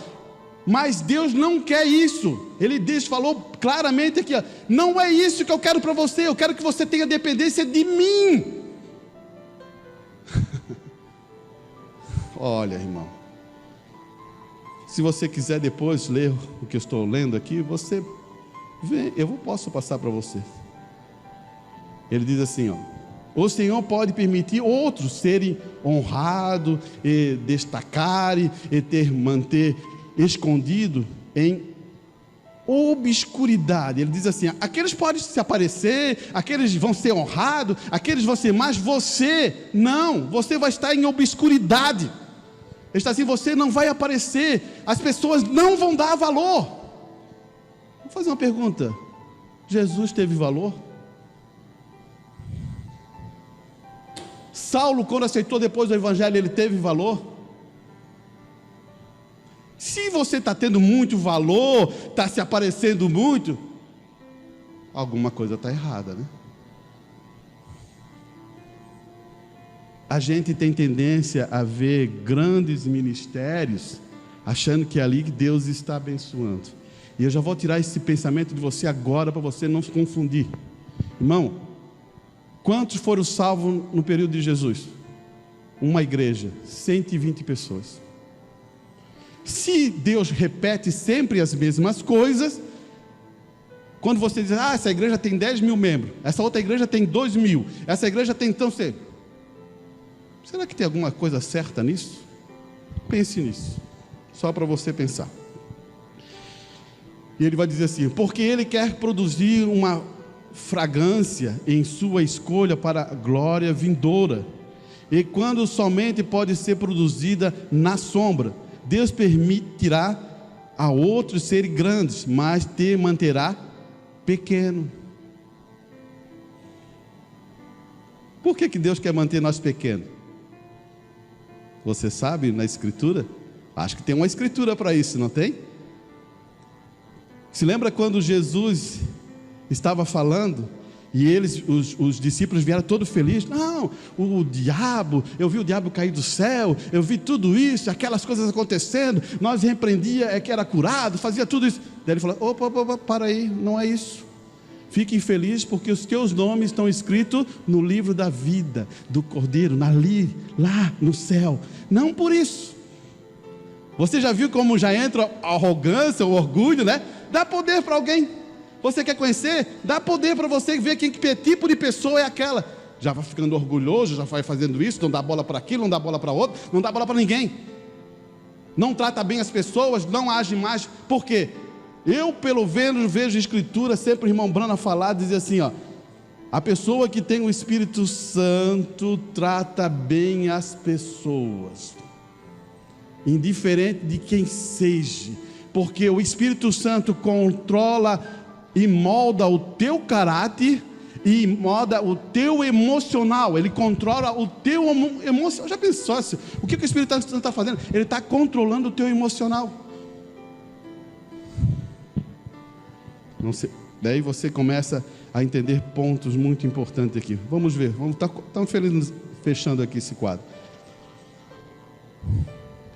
Mas Deus não quer isso. Ele falou claramente aqui, ó, não é isso que eu quero para você. Eu quero que você tenha dependência de mim. Olha, irmão, se você quiser depois ler o que eu estou lendo aqui, você vê, posso passar para você. Ele diz assim, ó: o Senhor pode permitir outros serem honrados e destacarem e manter escondido em obscuridade. Ele diz assim: aqueles podem se aparecer, aqueles vão ser honrados, aqueles vão ser, mas você não, você vai estar em obscuridade. Ele está assim: você não vai aparecer, as pessoas não vão dar valor. Vou fazer uma pergunta: Jesus teve valor? Saulo, quando aceitou depois do evangelho, ele teve valor? Se você está tendo muito valor, está se aparecendo muito, alguma coisa está errada, né? A gente tem tendência a ver grandes ministérios, achando que é ali que Deus está abençoando. E eu já vou tirar esse pensamento de você agora, para você não se confundir. Irmão, quantos foram salvos no período de Jesus? Uma igreja, 120 pessoas. Se Deus repete sempre as mesmas coisas, quando você diz: essa igreja tem 10 mil membros, essa outra igreja tem 2 mil, essa igreja tem então... Será que tem alguma coisa certa nisso? Pense nisso, só para você pensar. E ele vai dizer assim: porque ele quer produzir uma fragrância em sua escolha para a glória vindoura, e quando somente pode ser produzida na sombra, Deus permitirá a outros serem grandes, mas te manterá pequeno. Por que Deus quer manter nós pequenos? Você sabe na escritura? Acho que tem uma escritura para isso, não tem? Se lembra quando Jesus estava falando e eles, os discípulos vieram todos felizes? Não, o diabo, eu vi o diabo cair do céu, eu vi tudo isso, aquelas coisas acontecendo, nós repreendia, que era curado, fazia tudo isso. Daí ele falou: opa, para aí, não é isso. Fiquem felizes, porque os teus nomes estão escritos no livro da vida do Cordeiro, lá no céu. Não por isso. Você já viu como já entra a arrogância, o orgulho, né? Dá poder para alguém. Você quer conhecer? Dá poder para você ver que tipo de pessoa é aquela. Já vai ficando orgulhoso, já vai fazendo isso, não dá bola para aquilo, não dá bola para outro, não dá bola para ninguém. Não trata bem as pessoas, não age mais. Por quê? Eu, pelo menos, vejo a escritura, sempre o irmão Brana falar, dizer assim, ó: a pessoa que tem o Espírito Santo trata bem as pessoas, indiferente de quem seja, porque o Espírito Santo controla e molda o teu caráter e molda o teu emocional. Ele controla o teu emocional. Já pensou assim? O que o Espírito Santo está fazendo? Ele está controlando o teu emocional. Não sei, daí você começa a entender pontos muito importantes aqui. Vamos ver, estamos felizes fechando aqui esse quadro.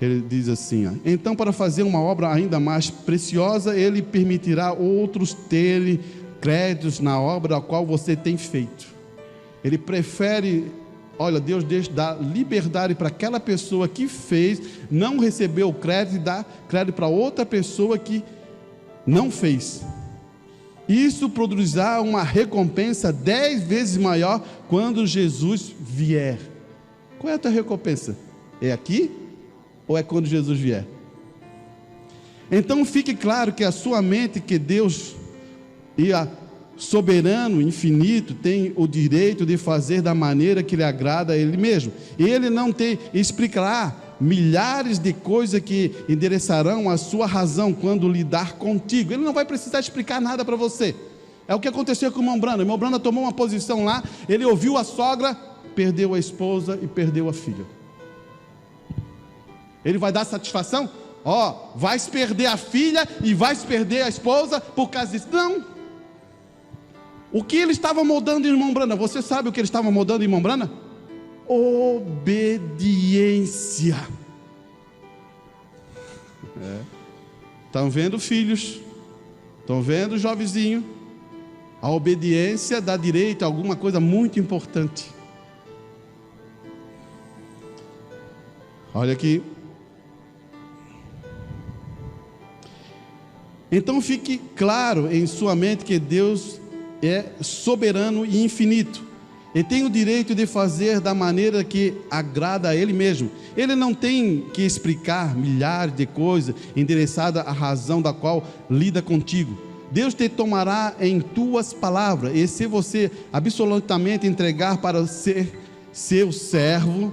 Ele diz assim, ó: então, para fazer uma obra ainda mais preciosa, ele permitirá outros terem créditos na obra a qual você tem feito. Ele prefere, olha, Deus dá liberdade para aquela pessoa que fez, não recebeu o crédito, e dá crédito para outra pessoa que não fez. Isso produzirá uma recompensa 10 vezes maior quando Jesus vier. Qual é a tua recompensa? É aqui ou é quando Jesus vier? Então fique claro que a sua mente, que Deus soberano, infinito, tem o direito de fazer da maneira que lhe agrada a Ele mesmo. Ele não explicará milhares de coisas que endereçarão a sua razão quando lidar contigo. Ele não vai precisar explicar nada para você. É o que aconteceu com o irmão Branham. O irmão Branham tomou uma posição lá, ele ouviu a sogra, perdeu a esposa e perdeu a filha. Ele vai dar satisfação? Vai se perder a filha e vai se perder a esposa por causa disso. Não. O que ele estava moldando em irmão Branham? Você sabe o que ele estava moldando em irmão Branham? Obediência. Estão vendo, filhos? Estão vendo, jovenzinho? A obediência dá direito a alguma coisa muito importante. Olha aqui. Então fique claro em sua mente que Deus é soberano e infinito. Ele tem o direito de fazer da maneira que agrada a Ele mesmo. Ele não tem que explicar milhares de coisas endereçadas à razão da qual lida contigo. Deus te tomará em tuas palavras, e se você absolutamente entregar para ser seu servo,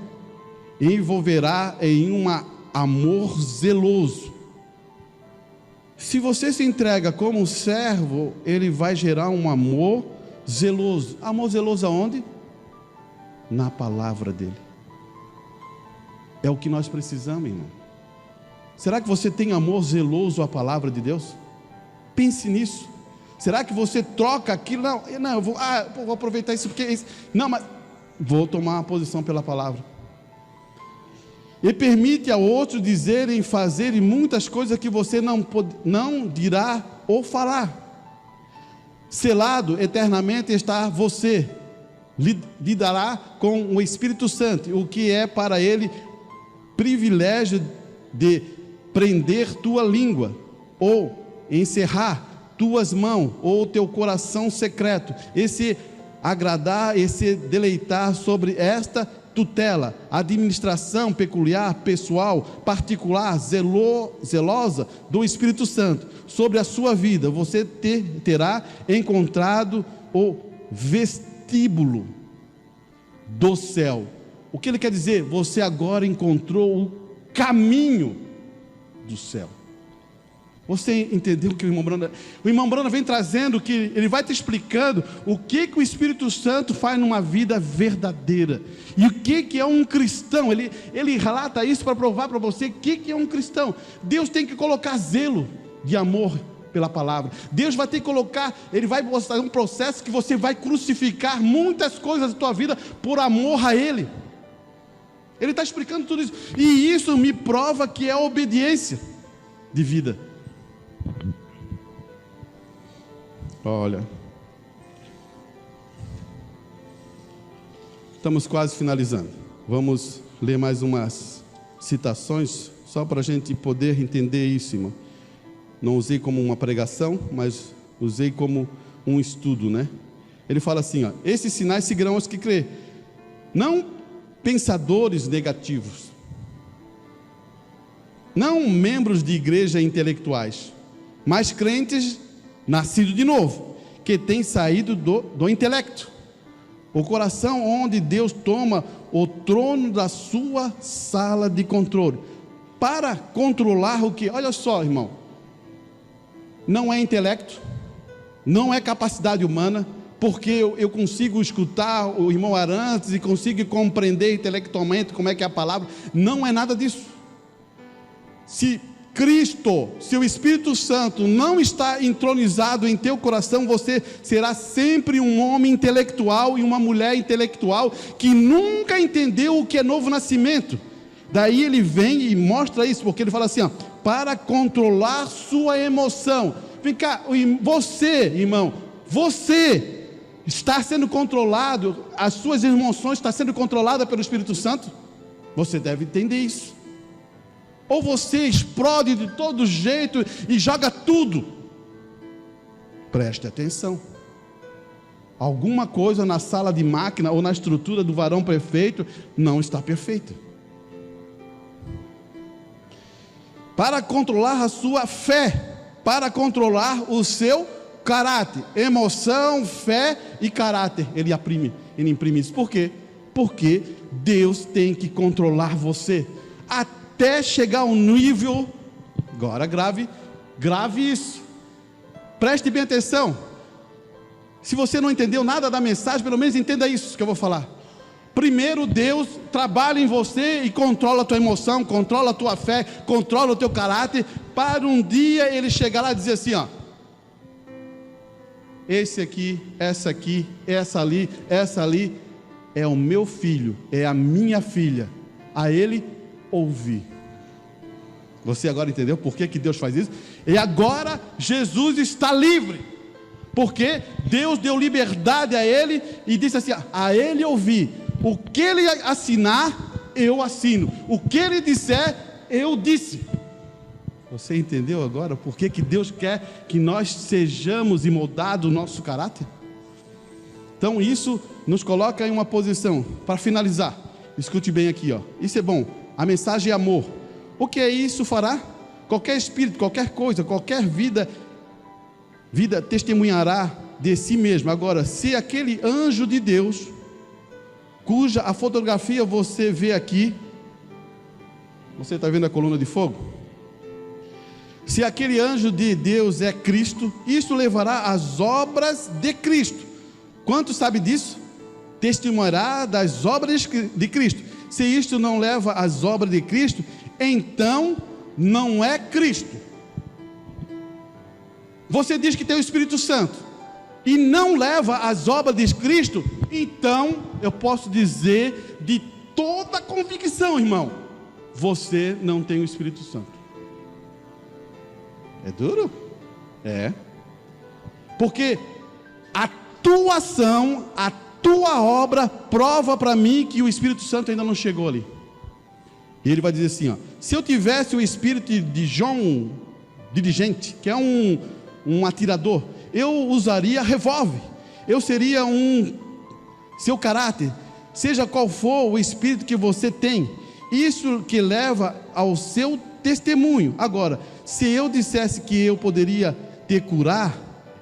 envolverá em um amor zeloso. Se você se entrega como servo, ele vai gerar um amor zeloso. Amor zeloso aonde? Na palavra dele. É o que nós precisamos, irmão. Será que você tem amor zeloso à palavra de Deus? Pense nisso. Será que você troca aquilo? Não, eu vou aproveitar isso porque isso. Não, mas vou tomar uma posição pela palavra. E permite a outros dizerem, fazerem muitas coisas que você não dirá ou falar. Selado eternamente está você. Lidará com o Espírito Santo, o que é para ele privilégio de prender tua língua, ou encerrar tuas mãos, ou teu coração secreto, esse agradar e se deleitar sobre esta tutela, administração peculiar, pessoal, particular, zelosa do Espírito Santo, sobre a sua vida. Você terá encontrado o vestíbulo do céu. O que ele quer dizer? Você agora encontrou o caminho do céu. Você entendeu o que o irmão Branham vem trazendo, que ele vai te explicando o que o Espírito Santo faz numa vida verdadeira, e o que é um cristão. Ele relata isso para provar para você o que é um cristão. Deus tem que colocar zelo de amor pela palavra. Deus vai ter que colocar, ele vai mostrar um processo que você vai crucificar muitas coisas da tua vida por amor a Ele. Ele está explicando tudo isso, e isso me prova que é obediência de vida. Olha, estamos quase finalizando. Vamos ler mais umas citações, só para a gente poder entender isso, irmão. Não usei como uma pregação, mas usei como um estudo, né? Ele fala assim, esses sinais seguirão os que crê. Não pensadores negativos, não membros de igreja intelectuais, mas crentes nascidos de novo, que têm saído do intelecto, o coração onde Deus toma o trono da sua sala de controle, para controlar o que? Olha só, irmão, não é intelecto, não é capacidade humana, porque eu consigo escutar o irmão Arantes e consigo compreender intelectualmente como é que é a palavra. Não é nada disso. Se Cristo, se o Espírito Santo não está entronizado em teu coração, você será sempre um homem intelectual e uma mulher intelectual que nunca entendeu o que é novo nascimento. Daí ele vem e mostra isso, porque ele fala assim, para controlar sua emoção. Vem cá, você, irmão, você está sendo controlado, as suas emoções estão sendo controladas pelo Espírito Santo? Você deve entender isso. Ou você explode de todo jeito e joga tudo? Preste atenção. Alguma coisa na sala de máquina ou na estrutura do varão perfeito não está perfeita. para controlar a sua fé, para controlar o seu caráter, emoção, fé e caráter. Ele imprime isso. Por quê? Porque Deus tem que controlar você, até chegar ao nível, agora grave isso, preste bem atenção. Se você não entendeu nada da mensagem, pelo menos entenda isso que eu vou falar. Primeiro, Deus trabalha em você e controla a tua emoção, controla a tua fé, controla o teu caráter, para um dia Ele chegar lá e dizer assim, ó: esse aqui, essa ali, é o meu filho, é a minha filha, a Ele ouvir. Você agora entendeu por que Deus faz isso? E agora Jesus está livre, porque Deus deu liberdade a Ele e disse assim: a Ele ouvir. O que Ele assinar, eu assino. O que Ele disser, eu disse. Você entendeu agora por que Deus quer que nós sejamos e moldados o nosso caráter? Então isso nos coloca em uma posição. Para finalizar, escute bem aqui, ó. Isso é bom. A mensagem é amor. O que isso fará? Qualquer espírito, qualquer coisa, qualquer vida testemunhará de si mesmo. Agora, se aquele anjo de Deus, cuja a fotografia você vê aqui, você está vendo a coluna de fogo? Se aquele anjo de Deus é Cristo, isso levará às obras de Cristo. Quanto sabe disso? Testemunhará das obras de Cristo. Se isto não leva às obras de Cristo, então não é Cristo. Você diz que tem o Espírito Santo e não leva às obras de Cristo, então eu posso dizer de toda convicção, irmão, você não tem o Espírito Santo. É duro? É. Porque a tua ação, a tua obra prova para mim que o Espírito Santo ainda não chegou ali. E ele vai dizer assim, ó: se eu tivesse o espírito de João dirigente, que é um atirador, eu usaria revólver. Eu seria seu caráter, seja qual for o espírito que você tem, isso que leva ao seu testemunho. Agora, se eu dissesse que eu poderia te curar,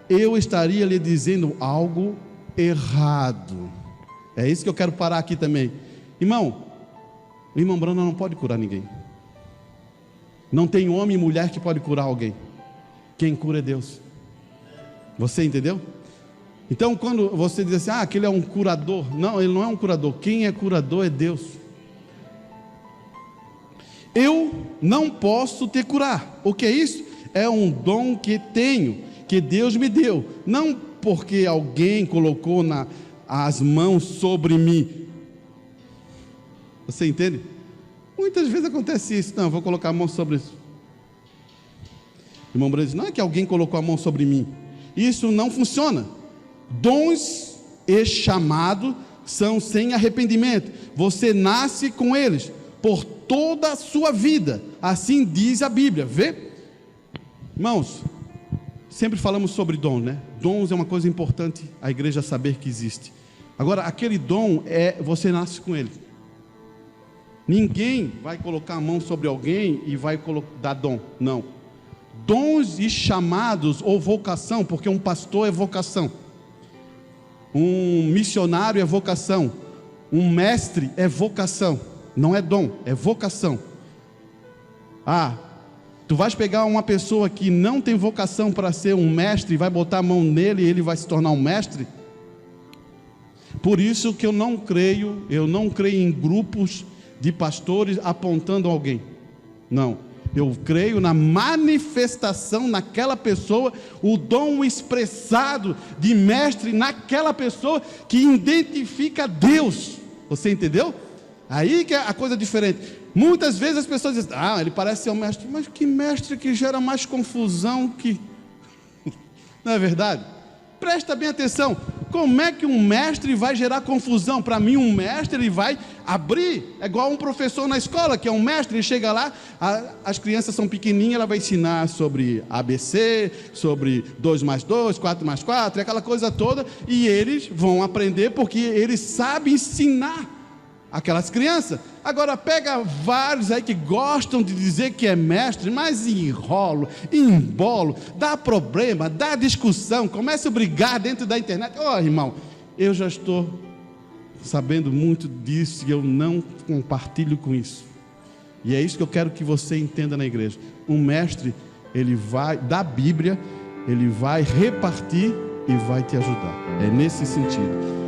eu estaria lhe dizendo algo errado. É isso que eu quero parar aqui também. O irmão Brana não pode curar ninguém. Não tem homem e mulher que pode curar alguém. Quem cura é Deus. Você entendeu? Então quando você diz assim, aquele é um curador. Não, ele não é um curador. Quem é curador é Deus. Eu não posso te curar. O que é isso? É um dom que tenho, que Deus me deu. Não porque alguém colocou as mãos sobre mim. Você entende? Muitas vezes acontece isso. Não, vou colocar a mão sobre isso. O irmão Brana diz, não é que alguém colocou a mão sobre mim. Isso não funciona. Dons e chamados são sem arrependimento. Você nasce com eles por toda a sua vida. Assim diz a Bíblia. Vê? Irmãos, sempre falamos sobre dons, né? Dons é uma coisa importante a igreja saber que existe. Agora, aquele dom você nasce com ele. Ninguém vai colocar a mão sobre alguém e vai dar dom. Não. Dons e chamados ou vocação, porque um pastor é vocação, um missionário é vocação, um mestre é vocação, não é dom, é vocação. Tu vais pegar uma pessoa que não tem vocação para ser um mestre e vai botar a mão nele e ele vai se tornar um mestre? Por isso que eu não creio em grupos de pastores apontando alguém. Não, eu creio na manifestação naquela pessoa, o dom expressado de mestre naquela pessoa que identifica Deus. Você entendeu? Aí que é a coisa diferente. Muitas vezes as pessoas dizem, ele parece ser um mestre, mas que mestre que gera mais confusão que... Não é verdade? Presta bem atenção, como é que um mestre vai gerar confusão? Para mim um mestre, ele vai abrir, é igual um professor na escola, que é um mestre, ele chega lá, as crianças são pequenininhas, ela vai ensinar sobre ABC, sobre 2 mais 2, 4 mais 4, aquela coisa toda, e eles vão aprender porque eles sabem ensinar aquelas crianças. Agora pega vários aí que gostam de dizer que é mestre, mas enrolo, embolo, dá problema, dá discussão, começa a brigar dentro da internet. Irmão, eu já estou sabendo muito disso e eu não compartilho com isso. E é isso que eu quero que você entenda na igreja. Um mestre, ele vai, da Bíblia, ele vai repartir e vai te ajudar. É nesse sentido.